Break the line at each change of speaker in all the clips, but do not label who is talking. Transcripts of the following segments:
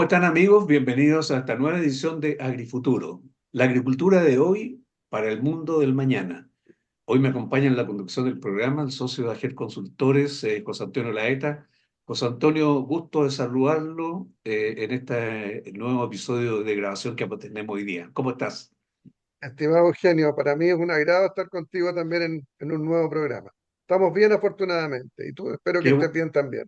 están amigos? Bienvenidos a esta nueva edición de Agrifuturo, la agricultura de hoy para el mundo del mañana. Hoy me acompaña en la conducción del programa el socio de Ager Consultores, José Antonio Laeta. José Antonio, gusto de saludarlo en este nuevo episodio de grabación que tenemos hoy día. ¿Cómo estás?
Estimado Eugenio, para mí es un agrado estar contigo también en un nuevo programa. Estamos bien afortunadamente y tú espero que
Qué
estés
bu-
bien también.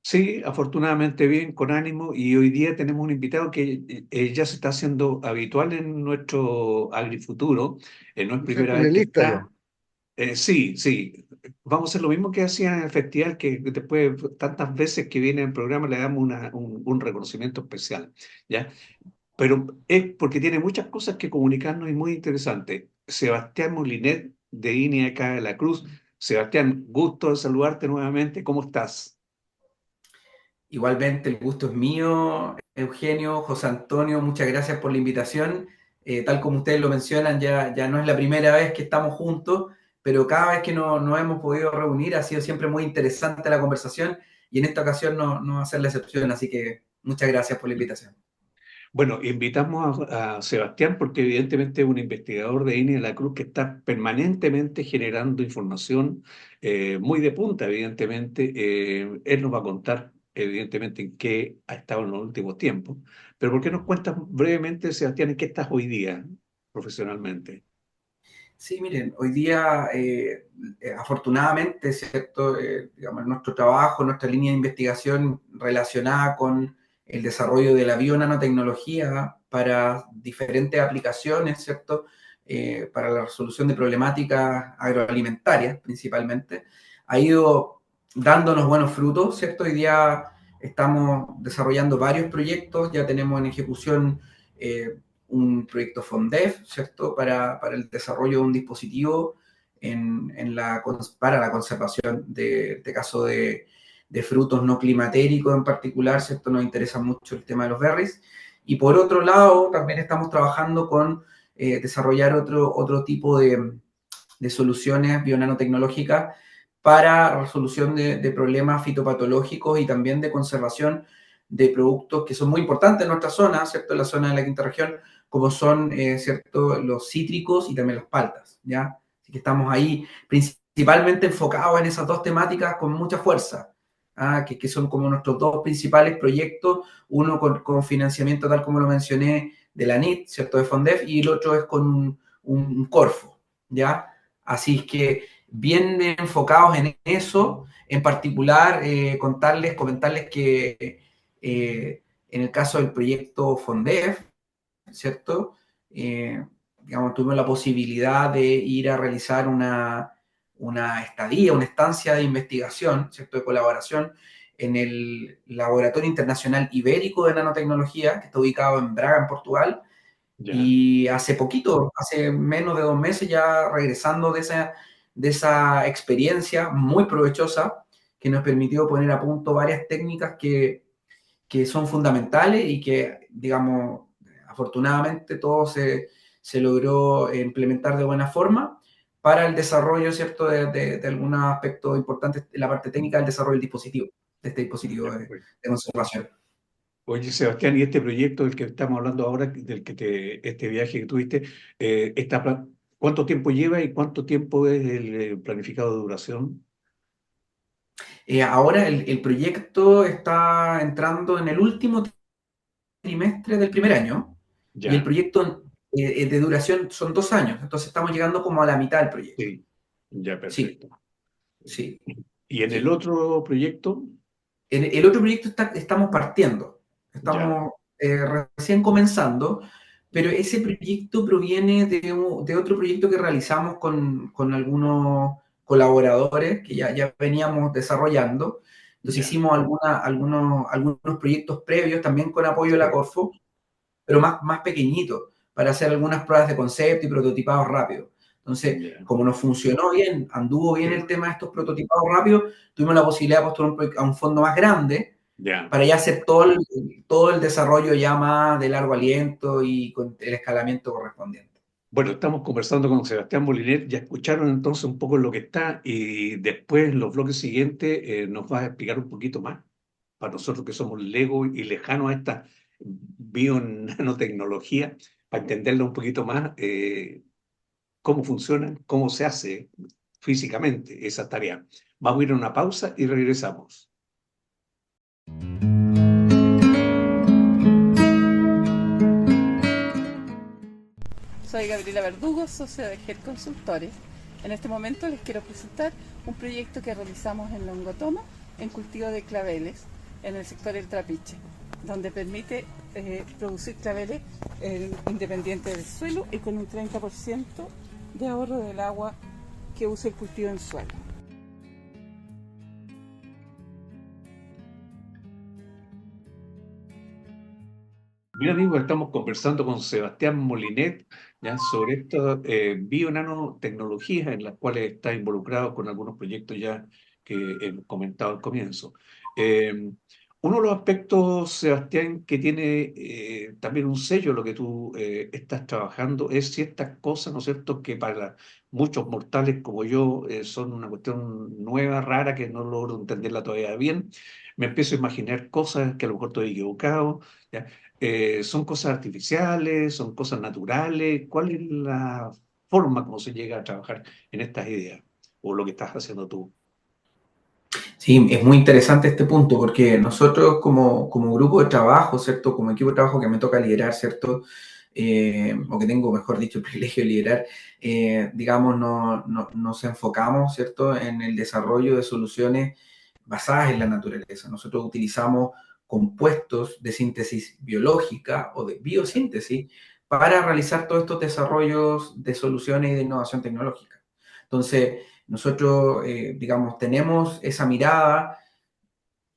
Sí, afortunadamente bien, con ánimo, y hoy día tenemos un invitado que ya se está haciendo habitual en nuestro Agrifuturo. No es
Yo soy
primera vez que
tunelista yo.
está. Sí, sí. Vamos a hacer lo mismo que hacían en el festival, que después tantas veces que viene el programa le damos un reconocimiento especial, ¿ya? Pero es porque tiene muchas cosas que comunicarnos y muy interesantes. Sebastián Molinet, de INE acá de la Cruz. Sebastián, gusto de saludarte nuevamente. ¿Cómo estás?
Igualmente, el gusto es mío, Eugenio, José Antonio, muchas gracias por la invitación. Tal como ustedes lo mencionan, ya no es la primera vez que estamos juntos, pero cada vez que nos hemos podido reunir ha sido siempre muy interesante la conversación y en esta ocasión no va a ser la excepción, así que muchas gracias por la invitación.
Bueno, invitamos a Sebastián porque evidentemente es un investigador de INE de la Cruz que está permanentemente generando información muy de punta, evidentemente. Él nos va a contar, evidentemente, en qué ha estado en los últimos tiempos. Pero ¿por qué nos cuentas brevemente, Sebastián, en qué estás hoy día profesionalmente?
Sí, miren, hoy día, afortunadamente, ¿cierto? Digamos, nuestro trabajo, nuestra línea de investigación relacionada con el desarrollo de la bionanotecnología para diferentes aplicaciones, ¿cierto? Para la resolución de problemáticas agroalimentarias, principalmente, ha ido dándonos buenos frutos, ¿cierto? Hoy día estamos desarrollando varios proyectos, ya tenemos en ejecución un proyecto FONDEF, ¿cierto? Para el desarrollo de un dispositivo para la conservación de este caso de frutos no climatéricos en particular, ¿cierto? Nos interesa mucho el tema de los berries. Y por otro lado, también estamos trabajando con desarrollar otro tipo de soluciones bionanotecnológicas para resolución de problemas fitopatológicos y también de conservación de productos que son muy importantes en nuestra zona, ¿cierto? En la zona de la quinta región, como son, ¿cierto? Los cítricos y también las paltas, ¿ya? Así que estamos ahí principalmente enfocados en esas dos temáticas con mucha fuerza, que son como nuestros dos principales proyectos, uno con financiamiento, tal como lo mencioné, de la NIT, ¿cierto? De FONDEF, y el otro es con un Corfo, ¿ya? Así es que bien enfocados en eso, en particular comentarles que en el caso del proyecto FONDEF, ¿cierto? Eh, digamos, tuvimos la posibilidad de ir a realizar una estadía, una estancia de investigación, ¿cierto? De colaboración en el Laboratorio Internacional Ibérico de Nanotecnología, que está ubicado en Braga, en Portugal,
Ya.
y hace poquito, hace menos de 2 meses, ya regresando de esa experiencia muy provechosa que nos permitió poner a punto varias técnicas que son fundamentales y que, digamos, afortunadamente todo se logró implementar de buena forma para el desarrollo, ¿cierto?, de algunos aspectos importantes en la parte técnica del desarrollo del dispositivo, de este dispositivo
Ya,
de
pues.
conservación.
Oye, Sebastián, y este proyecto del que estamos hablando ahora, este viaje que tuviste, ¿cuánto tiempo lleva y cuánto tiempo es el planificado de duración?
Ahora el proyecto está entrando en el último trimestre del primer año y el
Ya,
proyecto de duración son 2 años, entonces estamos llegando como a la mitad del proyecto.
sí, ya,
Sí,
perfecto.
sí,
¿Y en el
sí.
otro proyecto?
En el otro proyecto estamos partiendo,
Ya,
estamos recién comenzando, pero ese proyecto proviene de otro proyecto que realizamos con algunos colaboradores que ya veníamos desarrollando. Entonces
ya,
hicimos algunos proyectos previos también con apoyo de la
sí,
Corfo, pero más pequeñitos, para hacer algunas pruebas de concepto y prototipados rápidos. Entonces,
ya,
como nos funcionó bien, anduvo bien
sí,
el tema de estos prototipados rápidos, tuvimos la posibilidad de postular a un fondo más grande
ya.
para ya hacer todo el desarrollo ya más de largo aliento y con el escalamiento correspondiente.
Bueno, estamos conversando con Sebastián Moliner, ya escucharon entonces un poco lo que está y después en los bloques siguientes nos va a explicar un poquito más para nosotros que somos legos y lejanos a bionanotecnología, para entenderla un poquito más, cómo funcionan, cómo se hace físicamente esa tarea. Vamos a ir a una pausa y regresamos.
Soy Gabriela Verdugo, socia de GET Consultores. En este momento les quiero presentar un proyecto que realizamos en Longotomo en cultivo de claveles en el sector del Trapiche, donde permite producir claveles independiente del suelo y con un 30% de ahorro del agua que usa el cultivo en suelo.
Bien, amigos, estamos conversando con Sebastián Molinet, ya, sobre estas bionanotecnologías en las cuales está involucrado con algunos proyectos ya que hemos comentado al comienzo. Eh, Uno de los aspectos, Sebastián, que tiene también un sello, lo que tú estás trabajando, es ciertas cosas, ¿no es cierto?, que para muchos mortales como yo son una cuestión nueva, rara, que no logro entenderla todavía bien. Me empiezo a imaginar cosas que a lo mejor estoy equivocado, ¿ya? ¿Son cosas artificiales? ¿Son cosas naturales? ¿Cuál es la forma como se llega a trabajar en estas ideas? ¿O lo que estás haciendo tú?
Sí, es muy interesante este punto porque nosotros como grupo de trabajo, ¿cierto? Como equipo de trabajo que me toca liderar, ¿cierto? O que tengo, mejor dicho, el privilegio de liderar, digamos, nos enfocamos, ¿cierto? En el desarrollo de soluciones basadas en la naturaleza. Nosotros utilizamos compuestos de síntesis biológica o de biosíntesis para realizar todos estos desarrollos de soluciones y de innovación tecnológica. Entonces, nosotros, digamos, tenemos esa mirada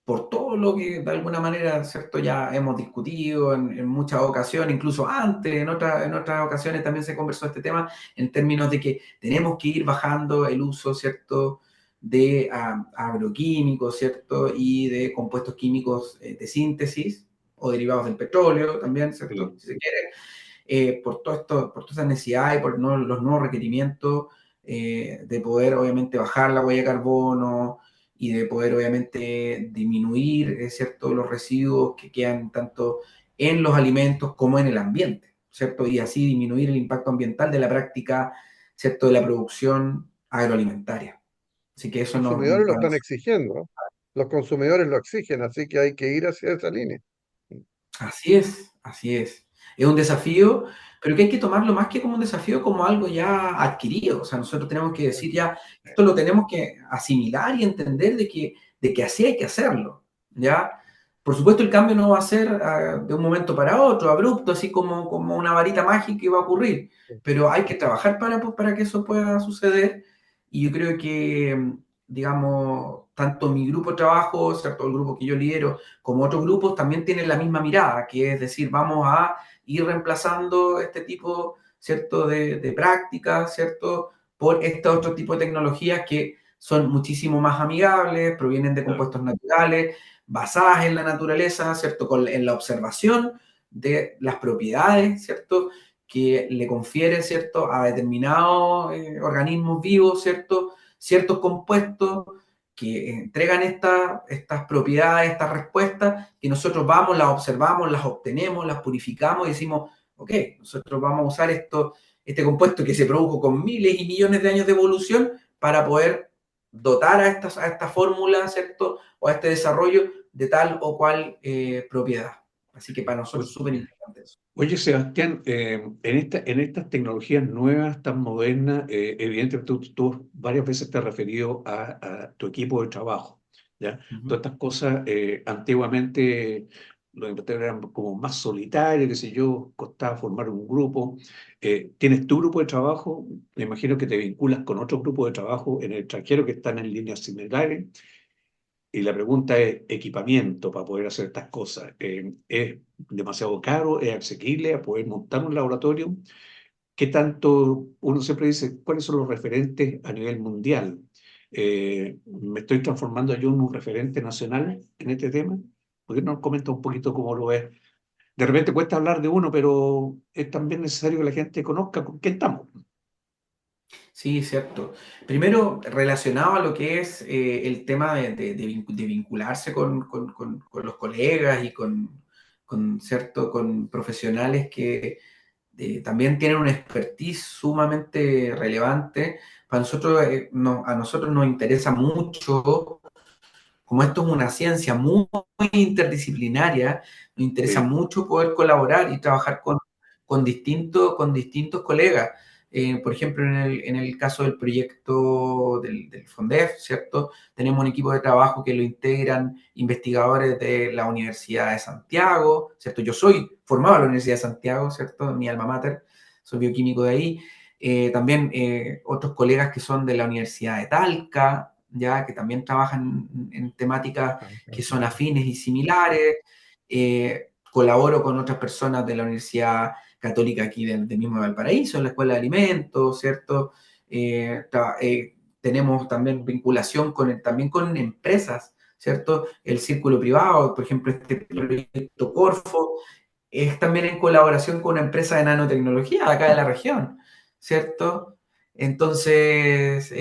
por todo lo que de alguna manera, ¿cierto? Ya hemos discutido en muchas ocasiones, incluso antes, en otras ocasiones también se conversó este tema, en términos de que tenemos que ir bajando el uso, ¿cierto? De agroquímicos, ¿cierto? Y de compuestos químicos de síntesis o derivados del petróleo también, ¿cierto?
Sí.
Si se quiere, por todo esto, por todas estas necesidades, por los nuevos requerimientos de poder obviamente bajar la huella de carbono y de poder obviamente disminuir, ¿cierto?, los residuos que quedan tanto en los alimentos como en el ambiente, ¿cierto? Y así disminuir el impacto ambiental de la práctica, ¿cierto?, de la producción agroalimentaria. Así que
Los
eso
consumidores lo están exigiendo, ¿no? Los consumidores lo exigen, así que hay que ir hacia esa línea.
Así es, así es. Es un desafío, pero que hay que tomarlo más que como un desafío, como algo ya adquirido. O sea, nosotros tenemos que decir ya, esto lo tenemos que asimilar y entender de que así hay que hacerlo, ¿ya? Por supuesto, el cambio no va a ser de un momento para otro, abrupto, así como una varita mágica y va a ocurrir, pero hay que trabajar para que eso pueda suceder. Y yo creo que, digamos, tanto mi grupo de trabajo, ¿cierto?, el grupo que yo lidero, como otros grupos también tienen la misma mirada, que es decir, vamos a ir reemplazando este tipo, ¿cierto?, de prácticas, ¿cierto?, por este otro tipo de tecnologías que son muchísimo más amigables, provienen de
Claro.
compuestos naturales, basadas en la naturaleza, ¿cierto?, en la observación de las propiedades, ¿cierto?, que le confiere, ¿cierto?, a determinados organismos vivos, ¿cierto?, ciertos compuestos que entregan estas propiedades, estas respuestas, que nosotros vamos, las observamos, las obtenemos, las purificamos y decimos, ok, nosotros vamos a usar este compuesto que se produjo con miles y millones de años de evolución para poder dotar a esta fórmula, ¿cierto? O a este desarrollo de tal o cual propiedad. Así que para nosotros es súper importante eso.
Oye, Sebastián, en estas tecnologías nuevas, tan modernas, evidentemente tú varias veces te has referido a tu equipo de trabajo, ¿ya?
Ujú.
Todas estas cosas, antiguamente los investigadores eran como más solitarios, qué sé yo, costaba formar un grupo. ¿Tienes tu grupo de trabajo? Me imagino que te vinculas con otros grupos de trabajo en el extranjero que están en líneas similares. Y la pregunta es, equipamiento para poder hacer estas cosas. ¿Es demasiado caro? ¿Es asequible a poder montar un laboratorio? ¿Qué tanto, uno siempre dice, cuáles son los referentes a nivel mundial? ¿Me estoy transformando yo en un referente nacional en este tema? ¿Por qué no comenta un poquito cómo lo ves? De repente cuesta hablar de uno, pero es también necesario que la gente conozca con qué estamos.
Sí, cierto. Primero, relacionado a lo que es el tema de vincularse con los colegas y ¿cierto? Con profesionales que también tienen una expertise sumamente relevante. Para nosotros, a nosotros nos interesa mucho, como esto es una ciencia muy, muy interdisciplinaria, nos interesa
Sí.
mucho poder colaborar y trabajar con distintos colegas. Por ejemplo, en el caso del proyecto del FONDEF, ¿cierto? Tenemos un equipo de trabajo que lo integran investigadores de la Universidad de Santiago, ¿cierto? Yo soy formado en la Universidad de Santiago, ¿cierto? Mi alma mater, soy bioquímico de ahí. También otros colegas que son de la Universidad de Talca, ya que también trabajan en temáticas que son afines y similares. Colaboro con otras personas de la Universidad Católica aquí del mismo Valparaíso, en la Escuela de Alimentos, ¿cierto? Tenemos también vinculación también con empresas, ¿cierto? El círculo privado, por ejemplo, este proyecto Corfo, es también en colaboración con una empresa de nanotecnología de acá de la región, ¿cierto? Entonces,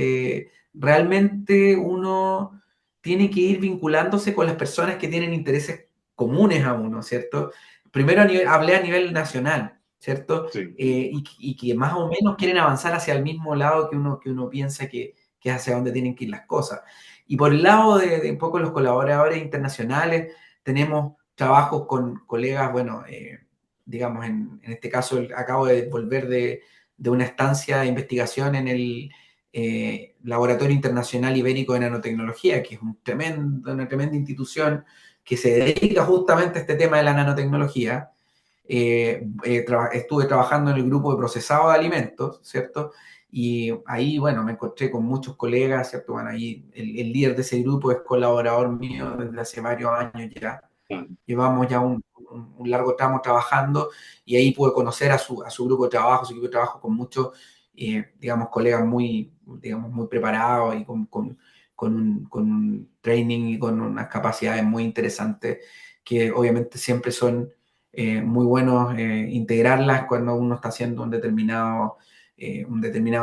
realmente uno tiene que ir vinculándose con las personas que tienen intereses comunes a uno, ¿cierto? Primero hablé a nivel nacional, ¿cierto?
Sí.
Y que más o menos quieren avanzar hacia el mismo lado que uno piensa que es hacia donde tienen que ir las cosas. Y por el lado de un poco los colaboradores internacionales, tenemos trabajos con colegas, bueno, digamos, en este caso acabo de volver de una estancia de investigación en el Laboratorio Internacional Ibérico de Nanotecnología, que es una tremenda institución que se dedica justamente a este tema de la nanotecnología. Estuve trabajando en el grupo de procesado de alimentos, ¿cierto? Y ahí, bueno, me encontré con muchos colegas, ¿cierto? Bueno, ahí el líder de ese grupo es colaborador mío desde hace varios años ya.
Ah,
Llevamos ya un largo tramo trabajando y ahí pude conocer a su grupo de trabajo, su equipo de trabajo con muchos, digamos, colegas digamos, muy preparados y con un training y con unas capacidades muy interesantes que obviamente siempre son muy buenos integrarlas cuando uno está haciendo un determinado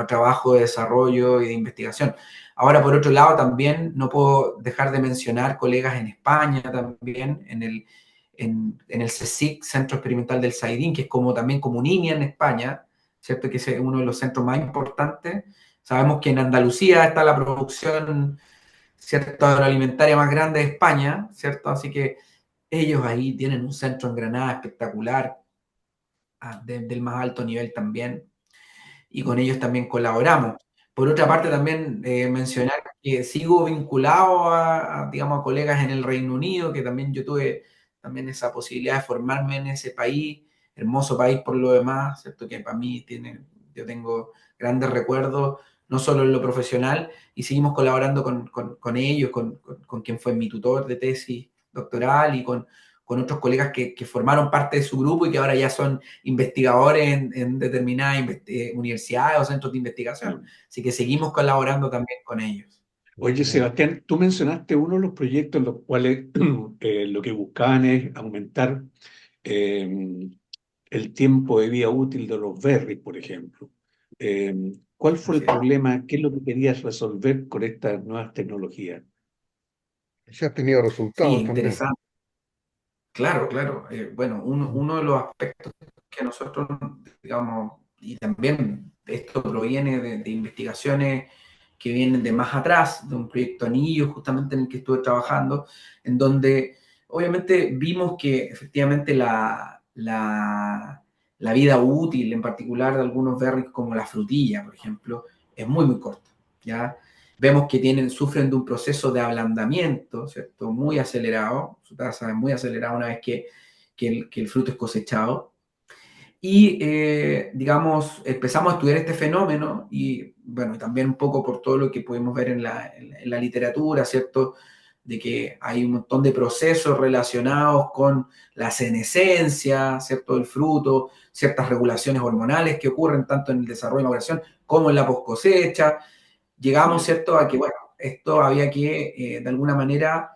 trabajo de desarrollo y de investigación. Ahora, por otro lado, también no puedo dejar de mencionar colegas en España también, en el CSIC, Centro Experimental del Saidín, que es también como Niña en España, ¿cierto? Que es uno de los centros más importantes. Sabemos que en Andalucía está la producción, ¿cierto?, agroalimentaria más grande de España, ¿cierto? Así que ellos ahí tienen un centro en Granada espectacular, del más alto nivel también, y con ellos también colaboramos. Por otra parte, también mencionar que sigo vinculado digamos, a colegas en el Reino Unido, que también yo tuve también esa posibilidad de formarme en ese país, hermoso país por lo demás, ¿cierto? Que para mí yo tengo grandes recuerdos, no solo en lo profesional, y seguimos colaborando con ellos, con quien fue mi tutor de tesis doctoral y con otros colegas que formaron parte de su grupo y que ahora ya son investigadores en determinadas universidades o centros de investigación. Así que seguimos colaborando también con ellos.
Oye, Sebastián, tú mencionaste uno de los proyectos en los cuales lo que buscaban es aumentar eh, el tiempo de vida útil de los berries, por ejemplo. Eh, ¿Cuál fue el
Así es.
problema? ¿Qué es lo que querías resolver con estas nuevas tecnologías?
Se ha tenido
Sí,
resultados también.
interesante. Claro, claro. Bueno, uno de los aspectos que nosotros, digamos, y también esto proviene de investigaciones que vienen de más atrás, de un proyecto Anillo, justamente en el que estuve trabajando, en donde obviamente vimos que efectivamente la vida útil, en particular de algunos berries como la frutilla, por ejemplo, es muy, muy corta, ¿ya? Vemos que sufren de un proceso de ablandamiento, ¿cierto? Muy acelerado, su tasa es muy acelerada una vez que el fruto es cosechado. Y, digamos, empezamos a estudiar este fenómeno y, bueno, también un poco por todo lo que podemos ver en la literatura, ¿cierto? De que hay un montón de procesos relacionados con la senescencia, ¿cierto? Del fruto, ciertas regulaciones hormonales que ocurren tanto en el desarrollo y maduración como en la poscosecha. Llegamos, ¿cierto?, a que, bueno, esto había que, de alguna manera,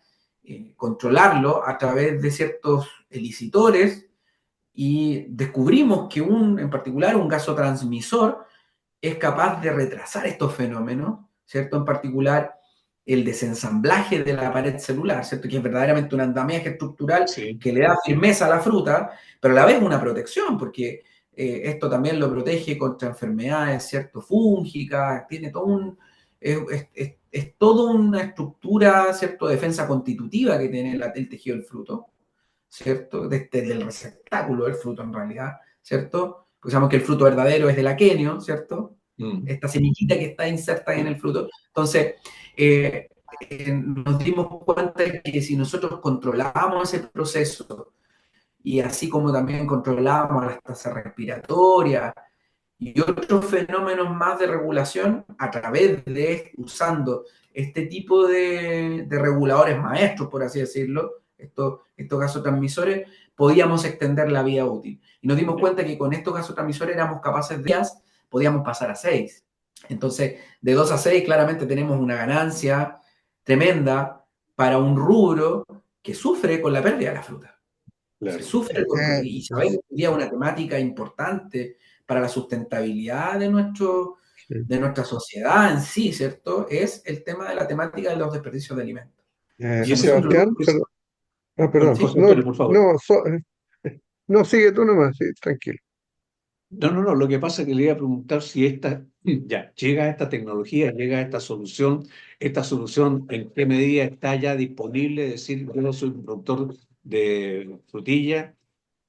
controlarlo a través de ciertos elicitores y descubrimos que en particular, un gasotransmisor es capaz de retrasar estos fenómenos, ¿cierto? En particular, el desensamblaje de la pared celular, ¿cierto? Que es verdaderamente un andamiaje estructural
Sí.
que le da firmeza a la fruta, pero a la vez una protección, porque esto también lo protege contra enfermedades, ¿cierto? Fúngicas, tiene todo un... Es toda una estructura, ¿cierto? De defensa constitutiva que tiene el tejido del fruto, ¿cierto? Desde el receptáculo del fruto, en realidad, ¿cierto? Porque sabemos que el fruto verdadero es del aquenio, ¿cierto? Esta semillita que está inserta en el fruto. Entonces, nos dimos cuenta de que si nosotros controlábamos ese proceso, y así como también controlábamos las tasas respiratorias y otros fenómenos más de regulación a través de usando este tipo de reguladores maestros, por así decirlo, estos gasotransmisores, podíamos extender la vida útil. Y nos dimos cuenta que con estos gasotransmisores éramos capaces de días, podíamos pasar a 6. Entonces, de 2 a 6 claramente tenemos una ganancia tremenda para un rubro que sufre con la pérdida de la fruta.
Claro.
Se sufre y sabéis que hoy día una temática importante para la sustentabilidad de nuestra sociedad en sí, ¿cierto? Es el tema de la temática de los desperdicios de alimentos.
Y
Sebastián, perdón,
José Antonio, por favor.
no, sigue tú nomás, sí, tranquilo.
No, lo que pasa es que le iba a preguntar si ya llega esta tecnología, llega esta solución en qué medida está ya disponible, es decir, yo soy un productor de frutilla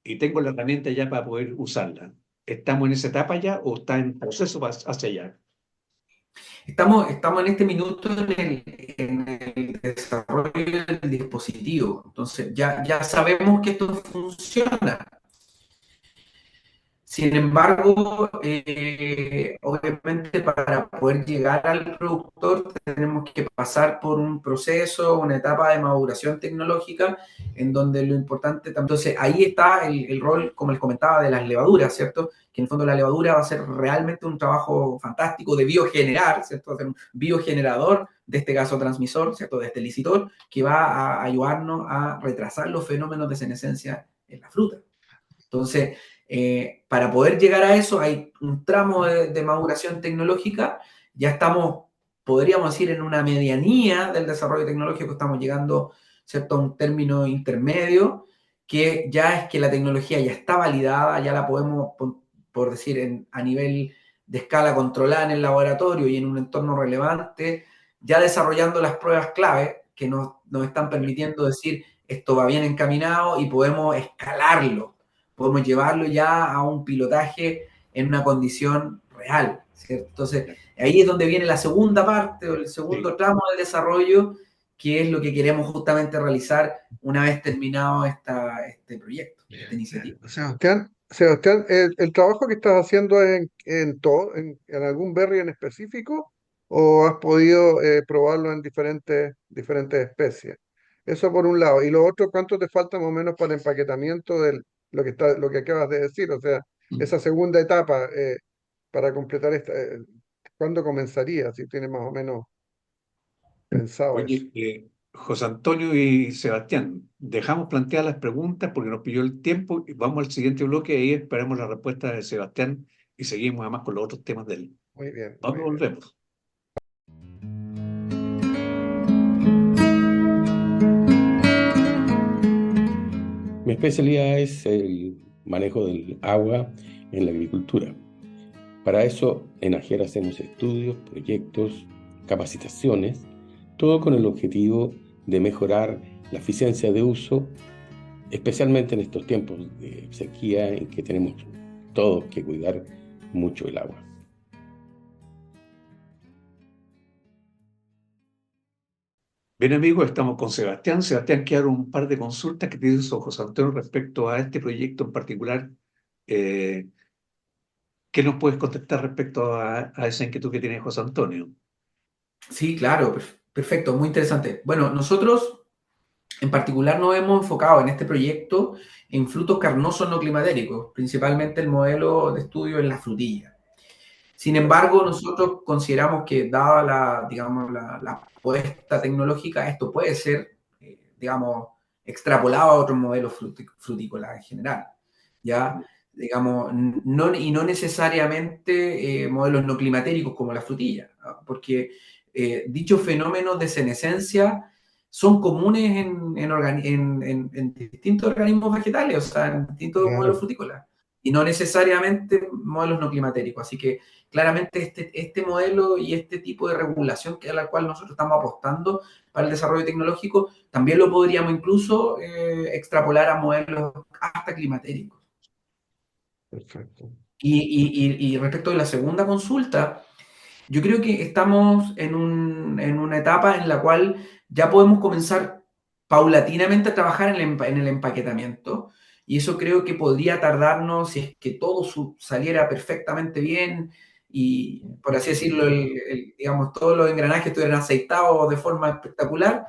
y tengo la herramienta ya para poder usarla. ¿Estamos en esa etapa ya o está en proceso hacia allá?
Estamos en este minuto en el desarrollo del dispositivo. Entonces, ya sabemos que esto funciona. Sin embargo, obviamente para poder llegar al productor tenemos que pasar por un proceso, una etapa de maduración tecnológica en donde lo importante... Entonces ahí está el rol, como les comentaba, de las levaduras, ¿cierto? Que en el fondo la levadura va a ser realmente un trabajo fantástico de biogenerar, ¿cierto? Va a ser un biogenerador de este gasotransmisor, ¿cierto? De este licitor, que va a ayudarnos a retrasar los fenómenos de senescencia en la fruta. Entonces, para poder llegar a eso hay un tramo de maduración tecnológica, ya estamos, podríamos decir, en una medianía del desarrollo tecnológico, estamos llegando, ¿cierto?, a un término intermedio, que ya es que la tecnología ya está validada, ya la podemos, por decir, a nivel de escala controlada en el laboratorio y en un entorno relevante, ya desarrollando las pruebas clave que nos están permitiendo decir esto va bien encaminado y podemos escalarlo. Podemos llevarlo ya a un pilotaje en una condición real, ¿cierto? Entonces, ahí es donde viene la segunda parte o el segundo tramo del desarrollo, que es lo que queremos justamente realizar una vez terminado este proyecto, esta iniciativa.
Sebastián, ¿el trabajo que estás haciendo es en algún berry en específico o has podido probarlo en diferentes especies? Eso por un lado. Y lo otro, ¿cuánto te falta más o menos para el empaquetamiento de lo que acabas de decir? O sea, esa segunda etapa para completar ¿cuándo comenzaría? Si tienes más o menos pensado eso.
Oye, José Antonio y Sebastián, dejamos planteadas las preguntas porque nos pilló el tiempo y vamos al siguiente bloque y ahí esperamos la respuesta de Sebastián y seguimos además con los otros temas de él.
Muy bien.
Vamos y volvemos.
Mi especialidad es el manejo del agua en la agricultura. Para eso en AGER hacemos estudios, proyectos, capacitaciones, todo con el objetivo de mejorar la eficiencia de uso, especialmente en estos tiempos de sequía en que tenemos todos que cuidar mucho el agua.
Bien amigos, estamos con Sebastián. Sebastián, quedaron un par de consultas que te hizo José Antonio respecto a este proyecto en particular. ¿Qué nos puedes contestar respecto a esa inquietud que tiene José Antonio?
Sí, claro, perfecto, muy interesante. Bueno, nosotros en particular nos hemos enfocado en este proyecto en frutos carnosos no climatéricos, principalmente el modelo de estudio en la frutilla. Sin embargo, nosotros consideramos que dada la apuesta tecnológica, esto puede ser, digamos, extrapolado a otros modelos frutícolas en general, ¿ya? Digamos, no necesariamente modelos no climatéricos como la frutilla, ¿no? Porque dichos fenómenos de senescencia son comunes en distintos organismos vegetales, o sea, en distintos modelos
Claro,
frutícolas, y no necesariamente modelos no climatéricos. Así que claramente este modelo y este tipo de regulación que es a la cual nosotros estamos apostando para el desarrollo tecnológico, también lo podríamos incluso extrapolar a modelos hasta climatéricos.
perfecto.
Y respecto de la segunda consulta, yo creo que estamos en una etapa en la cual ya podemos comenzar paulatinamente a trabajar en el empaquetamiento, y eso creo que podría tardarnos, si es que todo saliera perfectamente bien y, por así decirlo, digamos, todos los engranajes estuvieran aceitados de forma espectacular,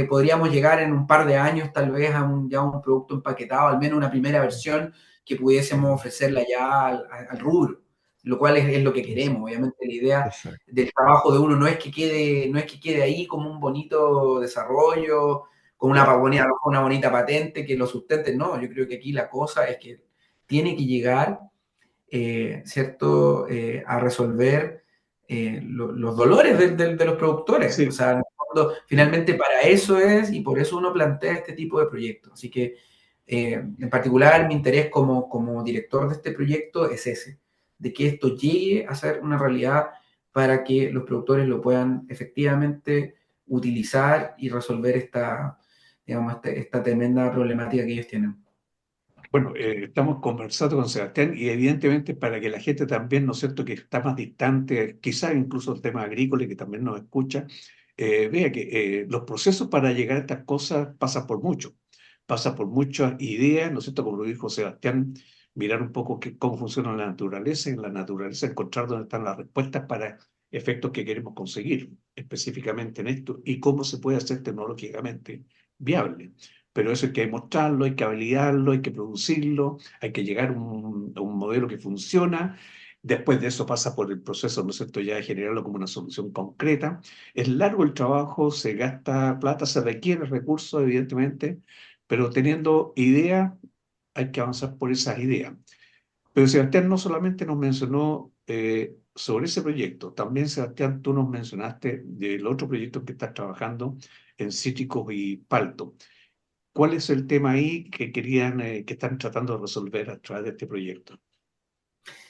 podríamos llegar en un par de años tal vez a ya un producto empaquetado, al menos una primera versión que pudiésemos ofrecerla ya al rubro, lo cual es lo que queremos. Obviamente la idea
Exacto.
del trabajo de uno no es que quede ahí como un bonito desarrollo, con una bonita patente que lo sustente. No, yo creo que aquí la cosa es que tiene que llegar, ¿cierto?, a resolver los dolores de los productores. O
Sí.
sea, en el fondo, finalmente para eso es, y por eso uno plantea este tipo de proyectos. Así que, en particular, mi interés como director de este proyecto es ese, de que esto llegue a ser una realidad para que los productores lo puedan efectivamente utilizar y resolver esta tremenda problemática que ellos tienen.
Bueno, estamos conversando con Sebastián y evidentemente para que la gente también, ¿no es cierto?, que está más distante, quizás incluso el tema agrícola y que también nos escucha, vea que los procesos para llegar a estas cosas pasan por mucho. Pasa por muchas ideas, ¿no es cierto?, como lo dijo Sebastián, mirar un poco cómo funciona la naturaleza y en la naturaleza encontrar dónde están las respuestas para efectos que queremos conseguir específicamente en esto y cómo se puede hacer tecnológicamente viable. Pero eso hay que demostrarlo, hay que validarlo, hay que producirlo, hay que llegar a un modelo que funciona. Después de eso pasa por el proceso, ¿no es cierto?, ya de generarlo como una solución concreta. Es largo el trabajo, se gasta plata, se requiere recursos, evidentemente, pero teniendo ideas, hay que avanzar por esas ideas. Pero Sebastián no solamente nos mencionó sobre ese proyecto, también Sebastián, tú nos mencionaste del otro proyecto que estás trabajando en cítricos y palto. ¿Cuál es el tema ahí que querían, que están tratando de resolver a través de este proyecto?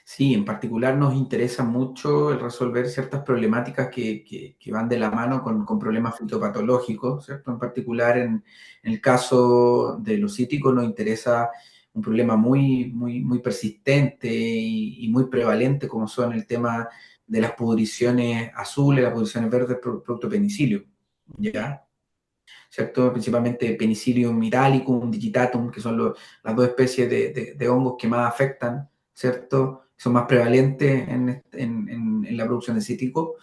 Sí, en particular nos interesa mucho el resolver ciertas problemáticas que van de la mano con problemas fitopatológicos, ¿cierto? En particular, en el caso de los cítricos nos interesa un problema muy persistente y muy prevalente, como son el tema de las pudriciones azules, las pudriciones verdes producto penicilio, ¿ya? ¿Cierto? Principalmente Penicillium italicum, digitatum, que son las dos especies de hongos que más afectan, ¿cierto? Son más prevalentes en la producción de cítrico.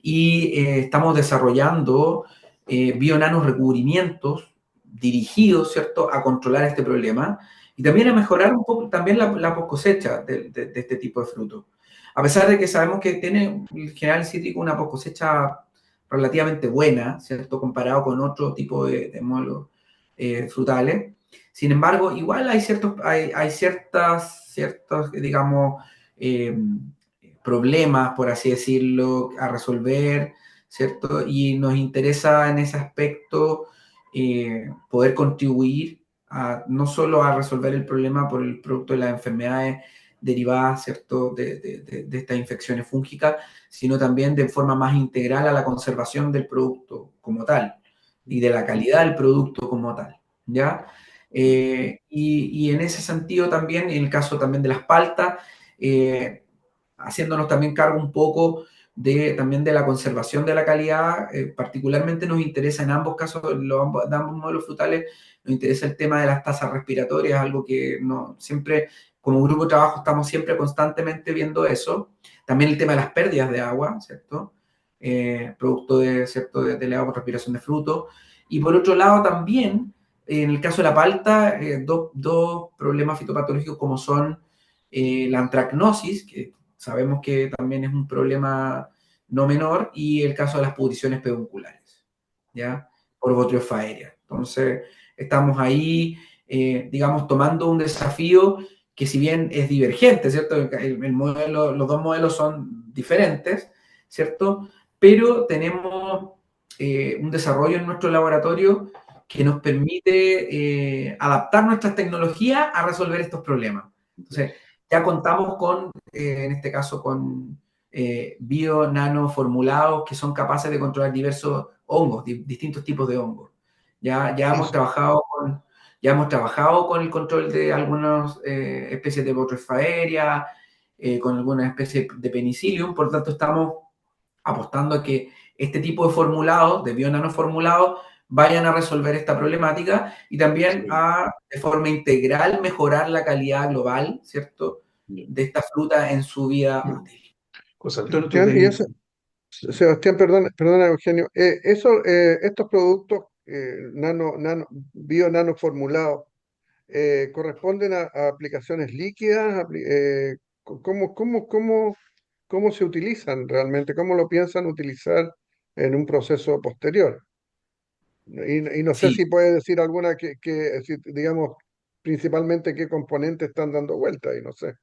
Y estamos desarrollando bionanos recubrimientos dirigidos, ¿cierto?, a controlar este problema y también a mejorar un poco también la post cosecha de este tipo de frutos. A pesar de que sabemos que tiene en general el cítrico una post cosecha relativamente buena, ¿cierto?, comparado con otro tipo de modelos frutales. Sin embargo, igual hay ciertas digamos, problemas, por así decirlo, a resolver, ¿cierto? Y nos interesa en ese aspecto poder contribuir no solo a resolver el problema por el producto de las enfermedades derivadas, ¿cierto?, de estas infecciones fúngicas, sino también de forma más integral a la conservación del producto como tal y de la calidad del producto como tal, ¿ya? Y en ese sentido también, en el caso también de las paltas, haciéndonos también cargo un poco también de la conservación de la calidad, particularmente nos interesa en ambos casos, de ambos modelos frutales, nos interesa el tema de las tasas respiratorias, algo que no, siempre, como grupo de trabajo, estamos siempre constantemente viendo eso. También el tema de las pérdidas de agua, ¿cierto? Producto ¿cierto?, de la respiración de frutos. Y por otro lado también, en el caso de la palta, dos problemas fitopatológicos como son la antracnosis, que sabemos que también es un problema no menor, y el caso de las pudriciones pedunculares, ¿ya? Por Botryopha aérea. Entonces, estamos ahí, digamos, tomando un desafío que si bien es divergente, ¿cierto? Los dos modelos son diferentes, ¿cierto? pero tenemos un desarrollo en nuestro laboratorio que nos permite adaptar nuestras tecnologías a resolver estos problemas. Entonces, ya contamos con, en este caso, con bio-nanoformulados que son capaces de controlar diversos hongos, distintos tipos de hongos. Ya hemos trabajado con el control de algunas especies de Botrytis aérea, con algunas especies de Penicillium, por lo tanto estamos apostando a que este tipo de formulados, de bionanoformulados, vayan a resolver esta problemática y también a, de forma integral, mejorar la calidad global, ¿cierto?, de esta fruta en su vida útil.
José Antonio, tú
Sebastián, Sebastián, perdona, Eugenio, estos productos bio-nano formulados, ¿corresponden a aplicaciones líquidas? ¿Cómo se utilizan realmente? ¿Cómo lo piensan utilizar en un proceso posterior? Y no sé
Sí,
si puede decir alguna digamos, principalmente qué componentes están dando vuelta y no sé.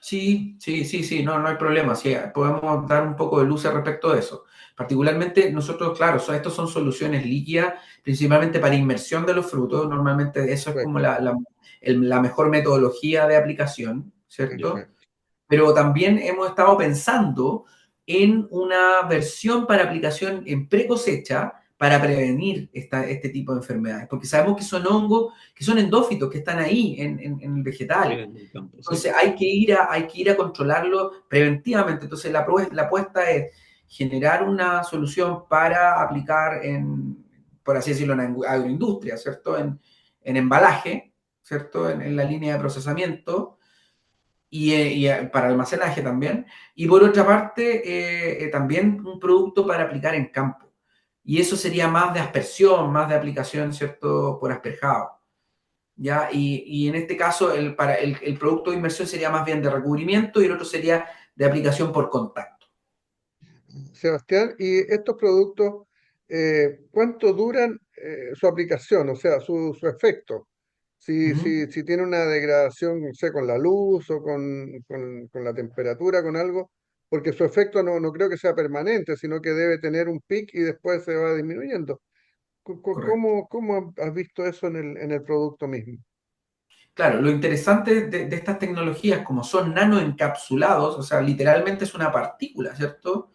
sí, no hay problema. Sí, podemos dar un poco de luz al respecto de eso. Particularmente nosotros, claro, estos son soluciones líquidas, principalmente para inmersión de los frutos. Normalmente eso es como
Perfecto,
la mejor metodología de aplicación, ¿cierto?
perfecto.
Pero también hemos estado pensando en una versión para aplicación en pre-cosecha para prevenir este tipo de enfermedades, porque sabemos que son hongos, que son endófitos, que están ahí en el vegetal.
en el campo, sí.
Entonces hay que ir a controlarlo preventivamente. Entonces la apuesta es generar una solución para aplicar por así decirlo, en agroindustria, ¿cierto? En embalaje, ¿cierto? En la línea de procesamiento y para almacenaje también. Y por otra parte, también un producto para aplicar en campo. Y eso sería más de aspersión, más de aplicación, ¿cierto? Por asperjado. ¿Ya? Y en este caso, el producto de inmersión sería más bien de recubrimiento y el otro sería de aplicación por contacto.
Sebastián, ¿y estos productos, cuánto duran su aplicación, o sea, su efecto? Si tiene una degradación, no sé, con la luz o con la temperatura, con algo, porque su efecto no creo que sea permanente, sino que debe tener un pic y después se va disminuyendo.
Correcto.
¿Cómo has visto eso en el producto mismo?
Claro, lo interesante de estas tecnologías, como son nanoencapsulados, o sea, literalmente es una partícula, ¿cierto?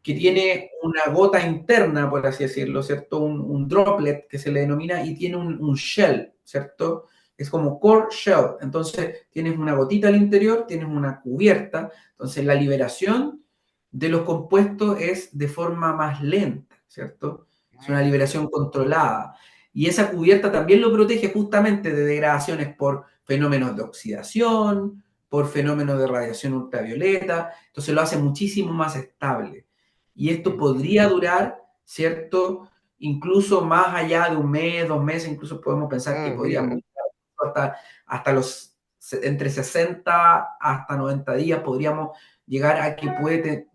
Que
Ujú.
tiene una gota interna, por así decirlo, ¿cierto? Un droplet que se le denomina y tiene un shell, ¿cierto? Es como core shell. Entonces, tienes una gotita al interior, tienes una cubierta. Entonces, la liberación de los compuestos es de forma más lenta, ¿cierto? Es una liberación controlada. Y esa cubierta también lo protege justamente de degradaciones por fenómenos de oxidación, por fenómenos de radiación ultravioleta. Entonces, lo hace muchísimo más estable. Y esto
Mm.
podría durar, ¿cierto? Incluso más allá de un mes, 2 meses, incluso podemos pensar que
Mira,
podríamos hasta los entre 60 hasta 90 días podríamos llegar a que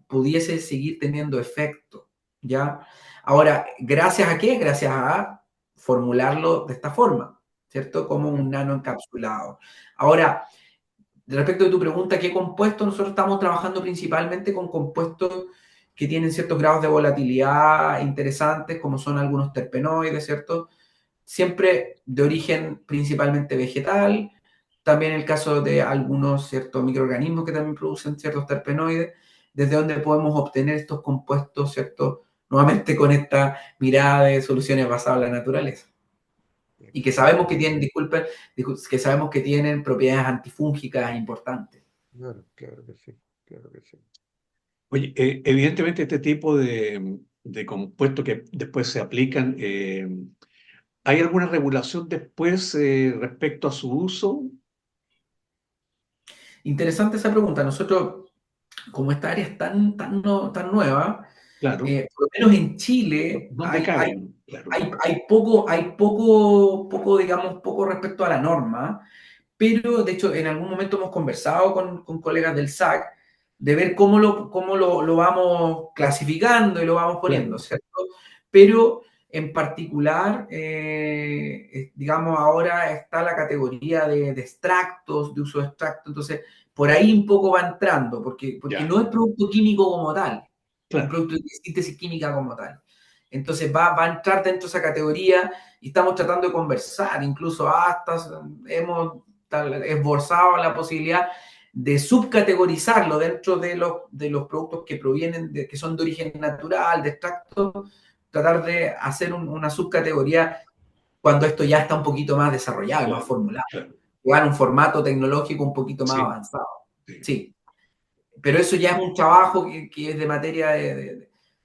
pudiese seguir teniendo efecto, ¿ya? Ahora, ¿gracias a qué? Gracias a formularlo de esta forma, ¿cierto? Como un nano encapsulado. Ahora, respecto de tu pregunta, ¿qué compuestos? Nosotros estamos trabajando principalmente con compuestos que tienen ciertos grados de volatilidad interesantes, como son algunos terpenoides, ¿cierto? Siempre de origen principalmente vegetal, también el caso de algunos ciertos microorganismos que también producen ciertos terpenoides, desde donde podemos obtener estos compuestos, ¿cierto? Nuevamente con esta mirada de soluciones basadas en la naturaleza. Y que sabemos que
excelente.
tienen, que sabemos que tienen propiedades antifúngicas importantes.
Claro, claro que sí, claro que sí.
Oye, evidentemente este tipo de compuestos que después se aplican, ¿hay alguna regulación después respecto a su uso?
Interesante esa pregunta. Nosotros, como esta área es tan nueva,
Claro.
por lo menos en Chile
¿Dónde caben? Claro.
hay poco, digamos, poco respecto a la norma, pero de hecho en algún momento hemos conversado con colegas del SAC de ver cómo lo vamos clasificando y lo vamos poniendo,
Claro.
¿cierto? Pero en particular, digamos, ahora está la categoría de extractos, de uso de extractos, entonces por ahí un poco va entrando, porque
Ya.
no es producto químico como tal.
Claro.
un producto de síntesis química como tal. Entonces va a entrar dentro de esa categoría y estamos tratando de conversar, incluso hasta hemos esbozado la posibilidad de subcategorizarlo dentro de los productos que provienen, que son de origen natural, de extracto, tratar de hacer una subcategoría cuando esto ya está un poquito más desarrollado,
Claro,
más formulado,
claro.
llevar un formato tecnológico un poquito más
Sí,
avanzado.
sí.
Sí, pero eso ya es un trabajo que es de materia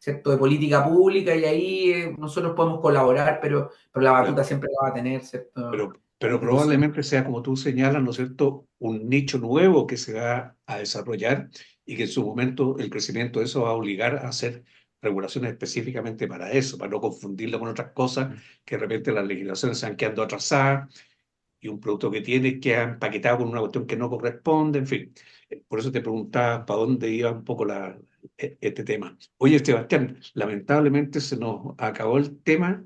¿cierto? De política pública y ahí nosotros podemos colaborar, pero la batuta
Claro.
siempre la va a tener, ¿cierto?
Pero
La institución.
probablemente sea, como tú señalas, ¿no es cierto?, un nicho nuevo que se va a desarrollar y que en su momento el crecimiento de eso va a obligar a hacer regulaciones específicamente para eso, para no confundirlo con otras cosas que de repente las legislaciones se van quedando atrasadas y un producto que tiene queda empaquetado con una cuestión que no corresponde, en fin. Por eso te preguntaba para dónde iba un poco este tema. Oye, Sebastián, lamentablemente se nos acabó el tema.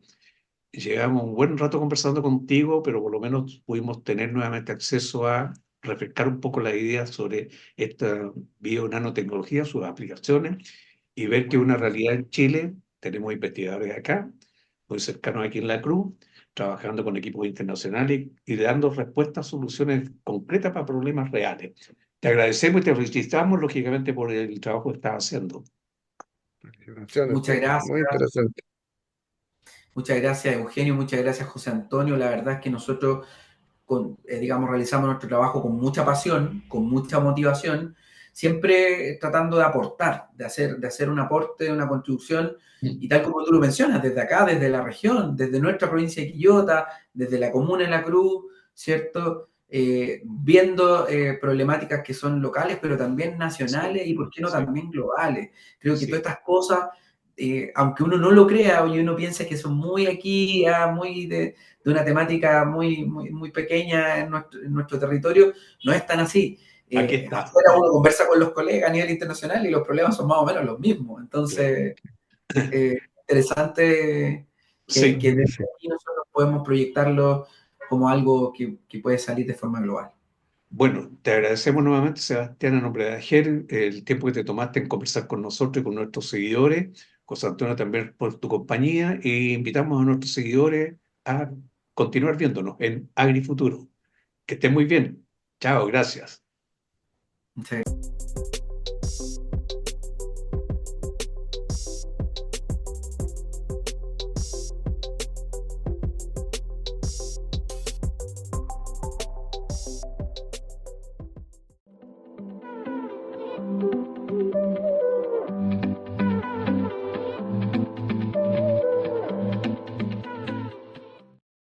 Llegamos un buen rato conversando contigo, pero por lo menos pudimos tener nuevamente acceso a refrescar un poco las ideas sobre esta bio-nanotecnología, sus aplicaciones, y ver que es una realidad en Chile. Tenemos investigadores acá, muy cercanos aquí en la Cruz, trabajando con equipos internacionales y dando respuestas, soluciones concretas para problemas reales. Te agradecemos y te felicitamos, lógicamente, por el trabajo que estás haciendo.
Felicitaciones,
Muchas
muy
gracias.
interesante.
Muchas gracias, Eugenio. Muchas gracias, José Antonio. La verdad es que nosotros, digamos, realizamos nuestro trabajo con mucha pasión, con mucha motivación, siempre tratando de aportar, de hacer un aporte, una contribución, y tal como tú lo mencionas, desde acá, desde la región, desde nuestra provincia de Quillota, desde la comuna de La Cruz, ¿cierto? Viendo problemáticas que son locales, pero también nacionales y, ¿por qué no,
Sí,
también globales? Creo que
sí,
todas estas cosas, aunque uno no lo crea y uno piensa que son muy aquí, muy de una temática muy, muy, muy pequeña en nuestro territorio, no es tan así.
aquí está.
Afuera uno conversa con los colegas a nivel internacional y los problemas son más o menos los mismos.
Claro.
Entonces, interesante que
Sí.
desde aquí nosotros podemos proyectarlo como algo que puede salir de forma global.
Bueno, te agradecemos nuevamente, Sebastián, en nombre de AGER, el tiempo que te tomaste en conversar con nosotros y con nuestros seguidores. José Antonio, también por tu compañía, e invitamos a nuestros seguidores a continuar viéndonos en AgriFuturo. Que estén muy bien. Chao, gracias.
Muchas gracias.